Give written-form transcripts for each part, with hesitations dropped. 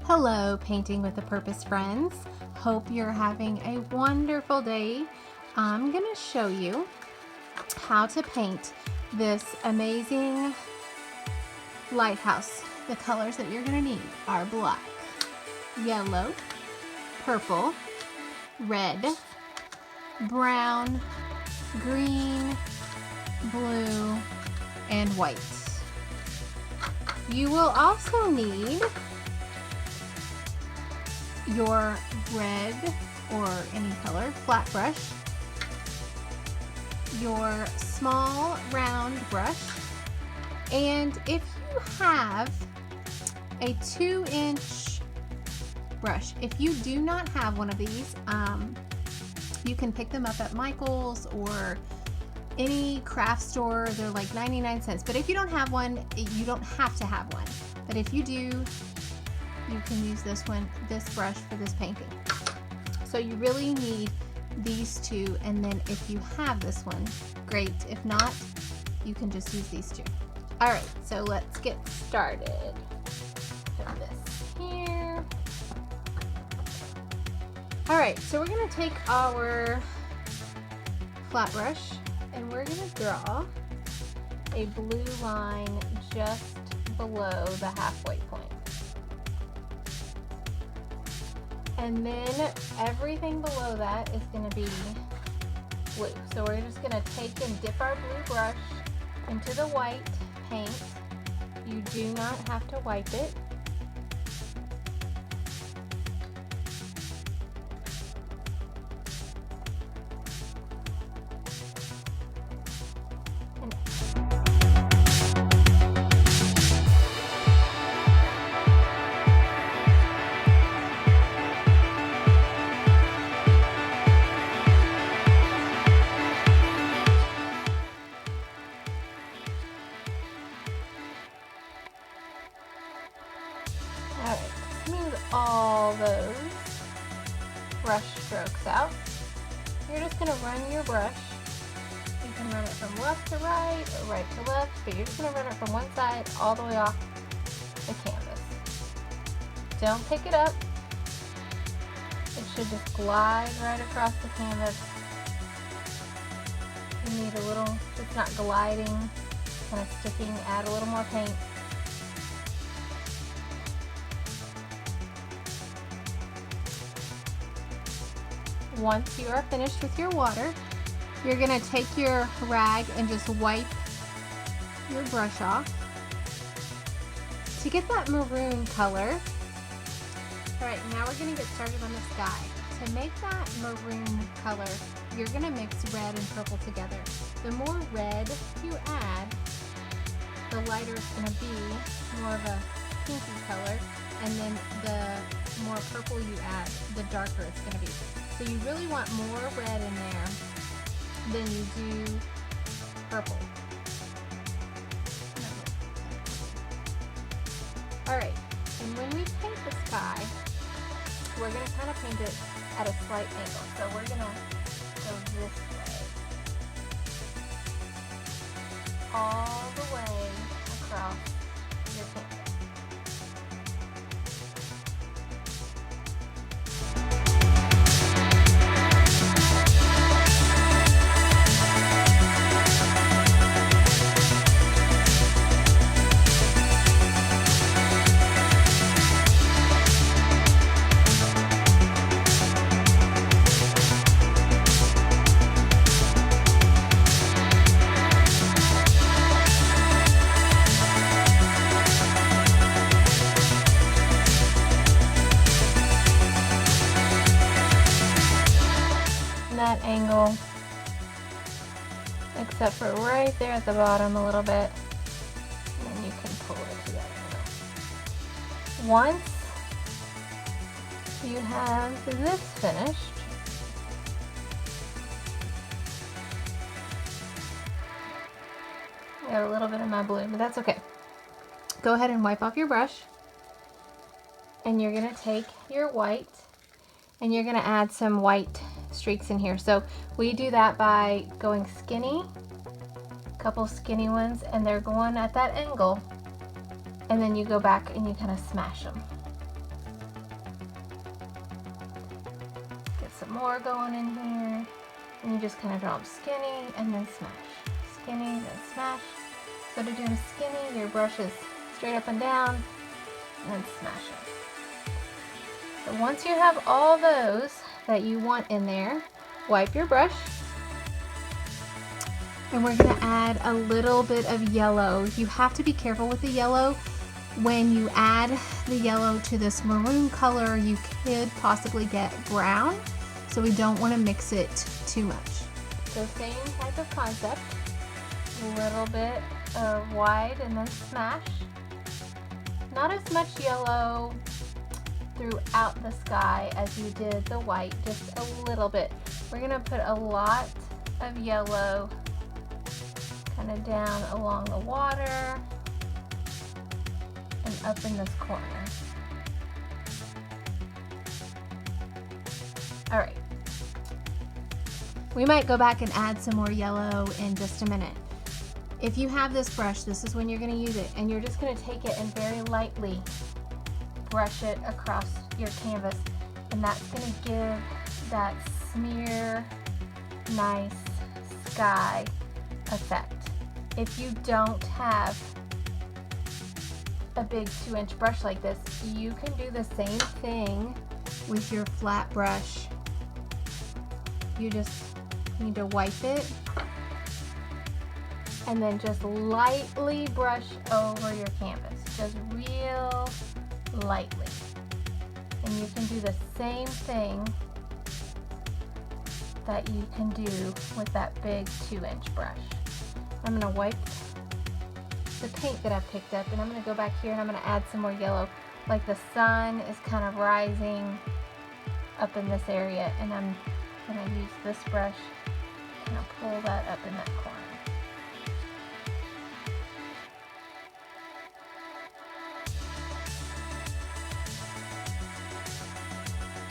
Hello, Painting with a Purpose friends. Hope you're having a wonderful day. I'm going to show you how to paint this amazing lighthouse. The colors that you're going to need are black, yellow, purple, red, brown, green, blue, and white. You will also need your red or any color flat brush, your small round brush, and if you have a 2-inch brush, if you do not have one of these, you can pick them up at Michael's or any craft store. They're like 99 cents, but if you don't have one, you don't have to have one, but if you do, you can use this brush for this painting. So you really need these two, and then if you have this one, great. If not, you can just use these two. All right, so let's get started. Put this here. All right, so we're gonna take our flat brush and we're gonna draw a blue line just below the halfway point. And then everything below that is going to be blue. So we're just going to take and dip our blue brush into the white paint. You do not have to wipe it. Alright, smooth all those brush strokes out. You're just going to run your brush. You can run it from left to right or right to left, but you're just going to run it from one side all the way off the canvas. Don't pick it up. It should just glide right across the canvas. You need a little, it's not gliding, kind of sticking, add a little more paint. Once you are finished with your water, you're going to take your rag and just wipe your brush off. To get that maroon color, alright, now we're going to get started on the sky. To make that maroon color, you're going to mix red and purple together. The more red you add, the lighter it's going to be, more of a pinky color, and then the more purple you add, the darker it's going to be. So you really want more red in there than you do purple. Alright, and when we paint the sky, we're going to kind of paint it at a slight angle. So we're going to go this way, all the way across your canvas. That angle, except for right there at the bottom a little bit, and then you can pull it to that angle. Once you have this finished, I got a little bit of my blue, but that's okay. Go ahead and wipe off your brush, and you're going to take your white and you're going to add some white streaks in here. So we do that by going skinny, a couple skinny ones, and they're going at that angle. And then you go back and you kind of smash them. Get some more going in here. And you just kind of draw them skinny and then smash. Skinny, then smash. So to do them skinny, your brush is straight up and down, and then smash them. So once you have all those that you want in there, wipe your brush. And we're gonna add a little bit of yellow. You have to be careful with the yellow. When you add the yellow to this maroon color, you could possibly get brown. So we don't want to mix it too much. So same type of concept. A little bit of white and then smash. Not as much yellow throughout the sky as you did the white, just a little bit. We're gonna put a lot of yellow kind of down along the water and up in this corner. All right. We might go back and add some more yellow in just a minute. If you have this brush, this is when you're gonna use it, and you're just gonna take it and very lightly brush it across your canvas, and that's gonna give that smear, nice sky effect. If you don't have a big 2-inch brush like this, you can do the same thing with your flat brush. You just need to wipe it and then just lightly brush over your canvas, just real lightly. And you can do the same thing that you can do with that big 2-inch brush. I'm gonna wipe the paint that I've picked up, and I'm gonna go back here and I'm gonna add some more yellow. Like the sun is kind of rising up in this area, and I'm gonna use this brush and I'll pull that up in that corner.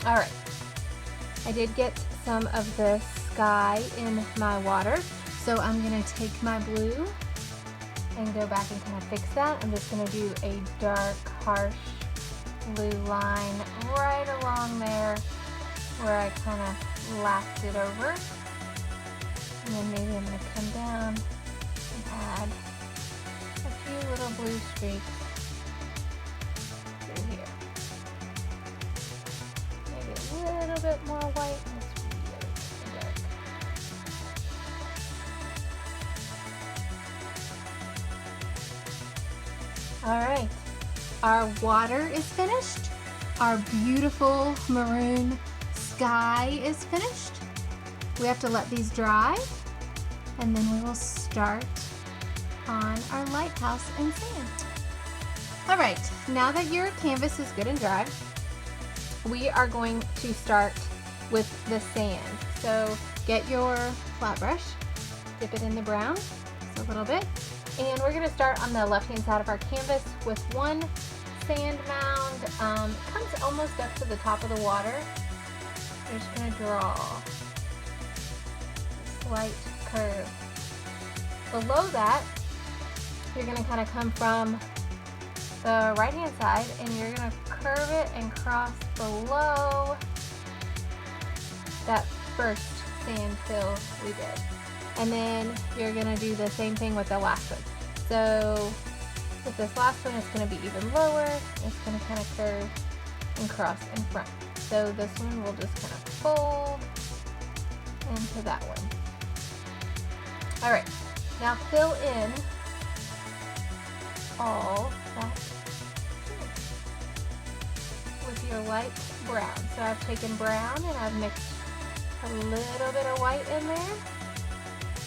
All right, I did get some of the sky in my water, so I'm gonna take my blue and go back and kind of fix that. I'm just gonna do a dark, harsh blue line right along there where I kind of lapped it over. And then maybe I'm gonna come down and add a few little blue streaks through here. Maybe a little bit more white. That's really dark. All right, our water is finished. Our beautiful maroon sky is finished. We have to let these dry, and then we will start on our lighthouse and sand. All right, now that your canvas is good and dry, we are going to start with the sand. So get your flat brush, dip it in the brown just a little bit, and we're gonna start on the left-hand side of our canvas with one sand mound. It comes almost up to the top of the water. You're just gonna draw a slight curve. Below that, you're gonna kind of come from the right-hand side and you're gonna curve it and cross below that first sand fill we did. And then you're gonna do the same thing with the last one. So with this last one, it's gonna be even lower. It's gonna kind of curve and cross in front. So this one will just kind of fold into that one. All right, now fill in all that with your light brown. So I've taken brown and I've mixed a little bit of white in there.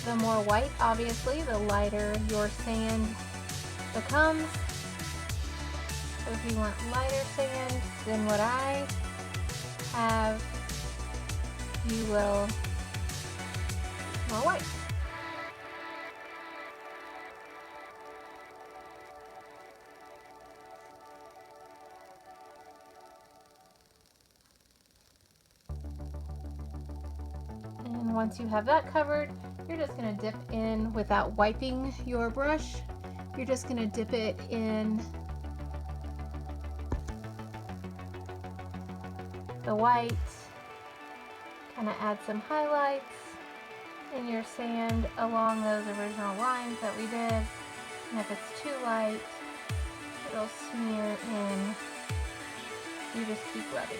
The more white, obviously, the lighter your sand becomes. So if you want lighter sand than what I have, you will use more white. once you have that covered, you're just going to dip in without wiping your brush. You're just going to dip it in the white, kind of add some highlights in your sand along those original lines that we did. And if it's too light, it'll smear in. You just keep rubbing it.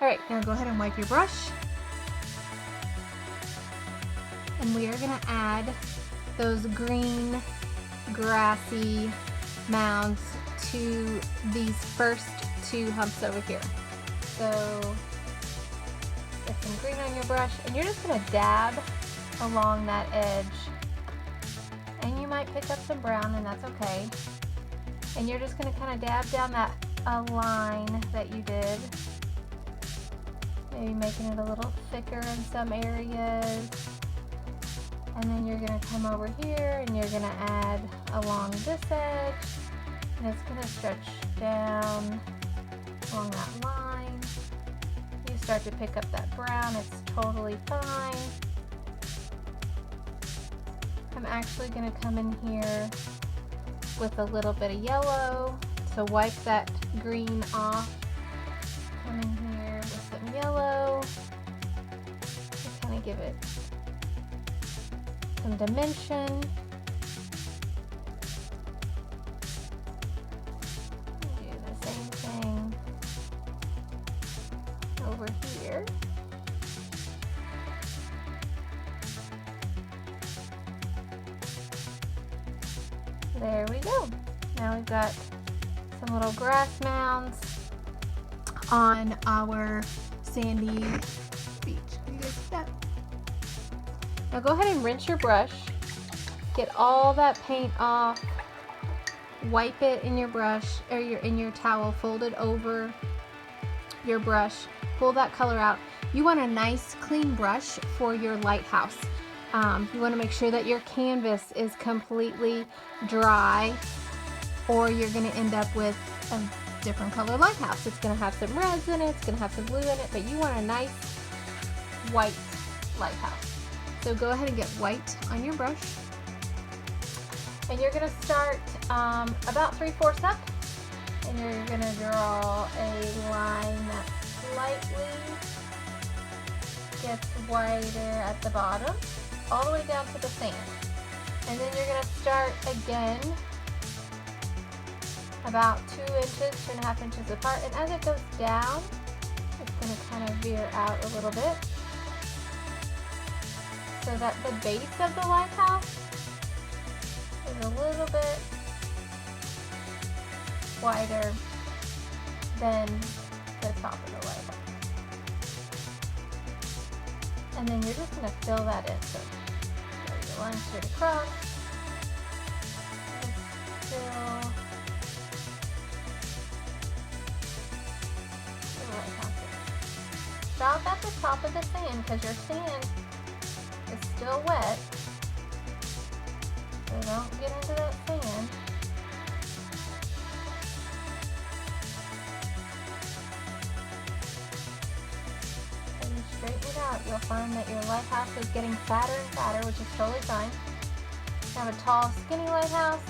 Alright, now go ahead and wipe your brush. And we are going to add those green grassy mounds to these first two humps over here. So get some green on your brush, and you're just going to dab along that edge. And you might pick up some brown, and that's okay. And you're just going to kind of dab down that line that you did. Maybe making it a little thicker in some areas. And then you're going to come over here and you're going to add along this edge. And it's going to stretch down along that line. You start to pick up that brown, it's totally fine. I'm actually going to come in here with a little bit of yellow to wipe that green off. Come in here with some yellow to kind of give it some dimension. Do the same thing over here. There we go. Now we've got some little grass mounds on our sandy beach. Can you guys see that? Now go ahead and rinse your brush. Get all that paint off. Wipe it in your brush or in your towel, fold it over your brush. Pull that color out. You want a nice clean brush for your lighthouse. You want to make sure that your canvas is completely dry, or you're going to end up with a different color lighthouse. It's going to have some reds in it, it's going to have some blue in it, but you want a nice white lighthouse. So go ahead and get white on your brush. And you're going to start about 3/4 up, and you're going to draw a line that slightly gets wider at the bottom, all the way down to the sand. And then you're going to start again about 2 inches, 2.5 inches apart. And as it goes down, it's going to kind of veer out a little bit so that the base of the lighthouse is a little bit wider than the top of the lighthouse. And then you're just going to fill that in. So draw your line straight across. Just fill the lighthouse in. Stop at the top of the sand because your sand is still wet. So don't get into that sand. Straighten it out, you'll find that your lighthouse is getting fatter and fatter, which is totally fine. You have a tall, skinny lighthouse.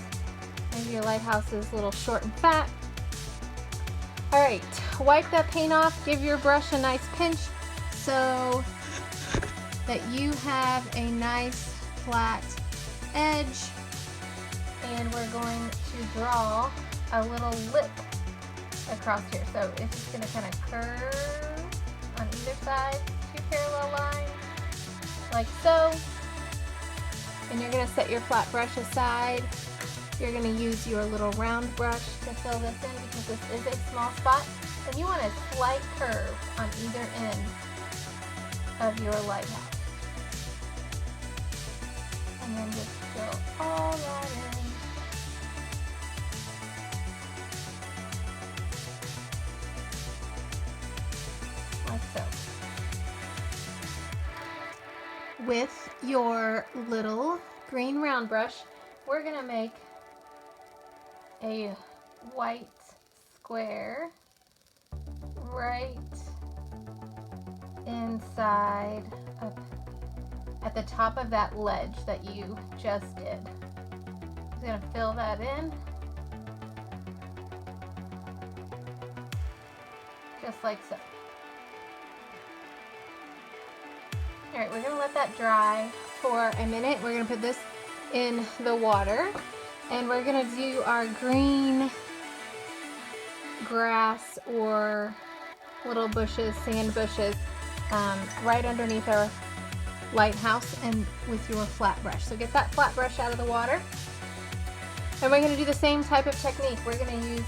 Maybe your lighthouse is a little short and fat. Alright, wipe that paint off, give your brush a nice pinch so that you have a nice flat edge. And we're going to draw a little lip across here. So it's just going to kind of curve on either side, 2 parallel lines, like so. And you're going to set your flat brush aside. You're going to use your little round brush to fill this in because this is a small spot. And you want a slight curve on either end of your lighthouse. And then just fill all that in. Like so. With your little green round brush, we're going to make a white square right inside of, at the top of that ledge that you just did. I'm gonna fill that in. Just like so. All right, we're gonna let that dry for a minute. We're gonna put this in the water and we're gonna do our green grass or little bushes, sand bushes, right underneath our lighthouse and with your flat brush. So get that flat brush out of the water. And we're gonna do the same type of technique. We're gonna use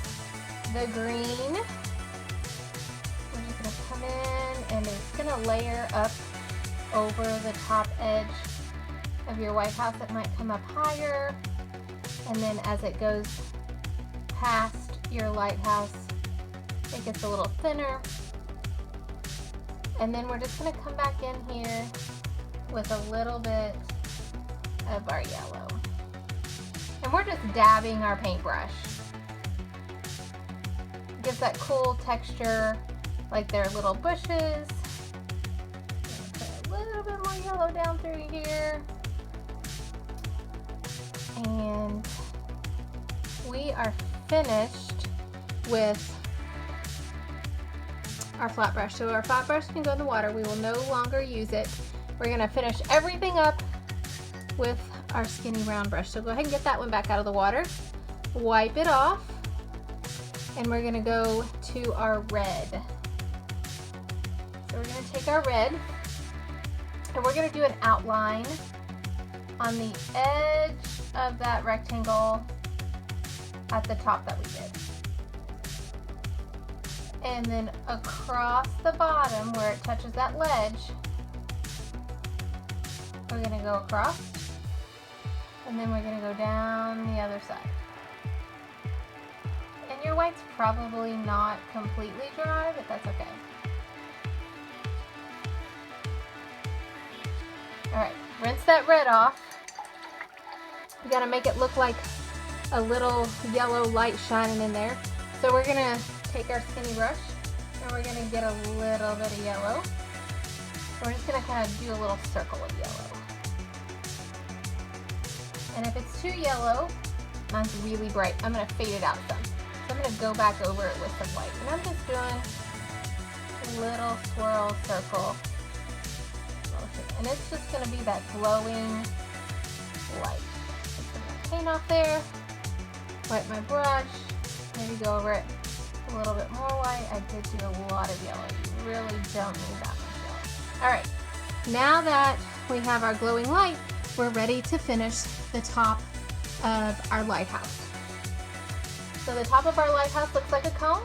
the green. We're just gonna come in and it's gonna layer up over the top edge of your white house. It might come up higher, and then as it goes past your lighthouse, it gets a little thinner. And then we're just gonna come back in here with a little bit of our yellow. And we're just dabbing our paintbrush. It gives that cool texture, like they're little bushes. Put a little bit more yellow down through here. And we are finished with our flat brush. So our flat brush can go in the water. We will no longer use it. We're gonna finish everything up with our skinny round brush. So go ahead and get that one back out of the water. Wipe it off. And we're gonna go to our red. So we're gonna take our red and we're gonna do an outline on the edge of that rectangle at the top that we did. And then across the bottom where it touches that ledge, we're gonna go across, and then we're gonna go down the other side. And your white's probably not completely dry, but that's okay. All right, rinse that red off. We gotta make it look like a little yellow light shining in there. So we're gonna take our skinny brush and we're gonna get a little bit of yellow. We're just gonna kind of do a little circle of yellow. And if it's too yellow, mine's really bright, I'm gonna fade it out some. So I'm gonna go back over it with some white. And I'm just doing a little swirl circle motion. And it's just gonna be that glowing light. Just put my paint off there, wipe my brush, maybe go over it a little bit more white. I did do a lot of yellow. You really don't need that much yellow. All right, now that we have our glowing light, we're ready to finish the top of our lighthouse. So the top of our lighthouse looks like a cone.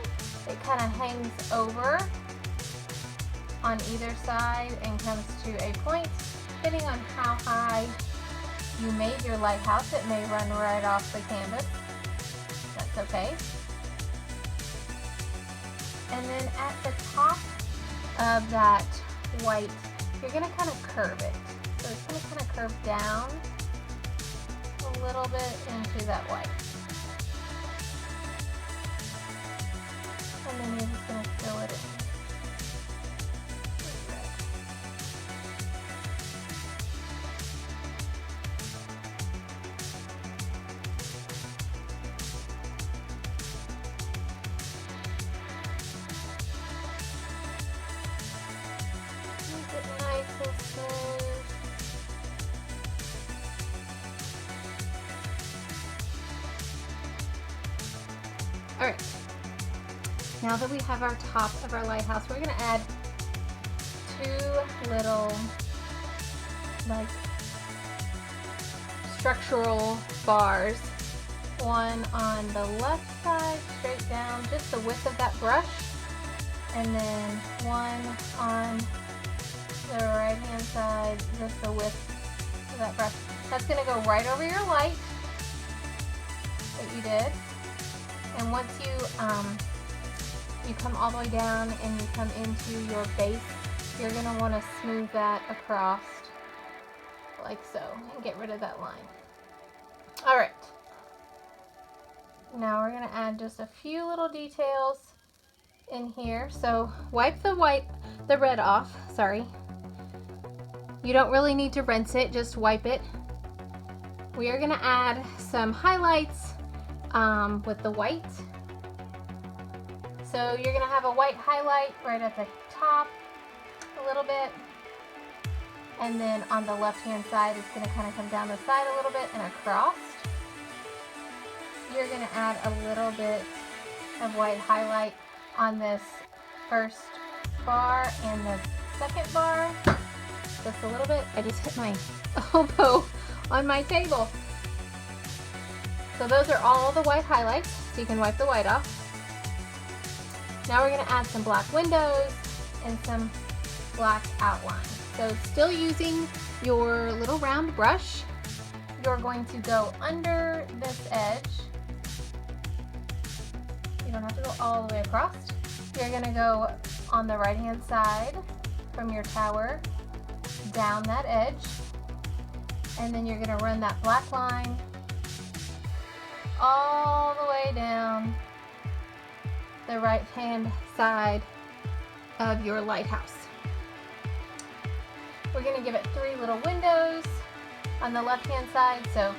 It kind of hangs over on either side and comes to a point. Depending on how high you made your lighthouse, it may run right off the canvas. That's okay. And then at the top of that white, you're gonna kind of curve it. So it's gonna kind of curve down a little bit into that white. And then you're just gonna fill it in. All right, now that we have our top of our lighthouse, we're gonna add two little like structural bars. One on the left side, straight down, just the width of that brush, and then one on the right hand side, just the width of that brush. That's gonna go right over your light that you did. And once you come all the way down and you come into your base, you're gonna wanna smooth that across like so and get rid of that line. All right. Now we're gonna add just a few little details in here. So wipe the red off, sorry. You don't really need to rinse it, just wipe it. We are gonna add some highlights with the white. So you're gonna have a white highlight right at the top a little bit. And then on the left-hand side, it's gonna kind of come down the side a little bit and across. You're gonna add a little bit of white highlight on this first bar and the second bar. Just a little bit. I just hit my elbow on my table. So those are all the white highlights, so you can wipe the white off. Now we're gonna add some black windows and some black outline. So still using your little round brush, you're going to go under this edge. You don't have to go all the way across. You're gonna go on the right-hand side from your tower, down that edge, and then you're gonna run that black line all the way down the right-hand side of your lighthouse. We're gonna give it 3 little windows on the left-hand side, so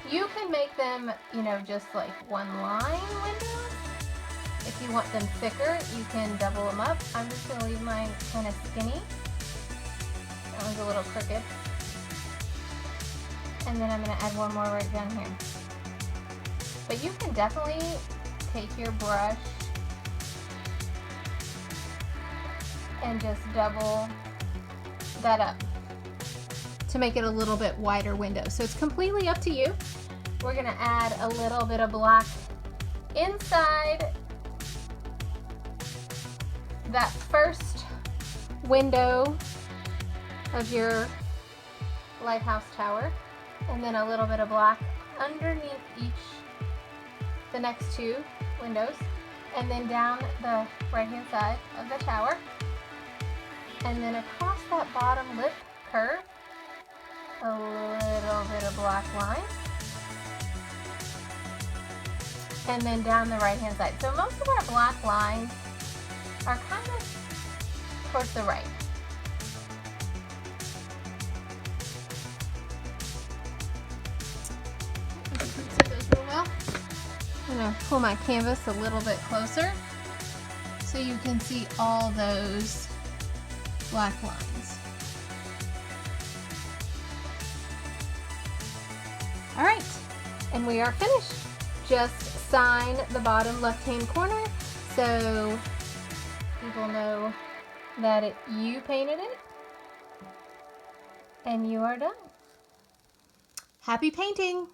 you can make them, you know, just like one line windows. If you want them thicker, you can double them up. I'm just gonna leave mine kind of skinny. That one's a little crooked. And then I'm gonna add one more right down here. But you can definitely take your brush and just double that up to make it a little bit wider window. So it's completely up to you. We're gonna add a little bit of black inside that first window of your lighthouse tower, and then a little bit of black underneath the next 2 windows, and then down the right-hand side of the tower, and then across that bottom lip curve, a little bit of black line, and then down the right-hand side. So most of our black lines are kind of towards the right. I'm going to pull my canvas a little bit closer so you can see all those black lines. All right, and we are finished. Just sign the bottom left-hand corner so people know that you painted it, and you are done. Happy painting!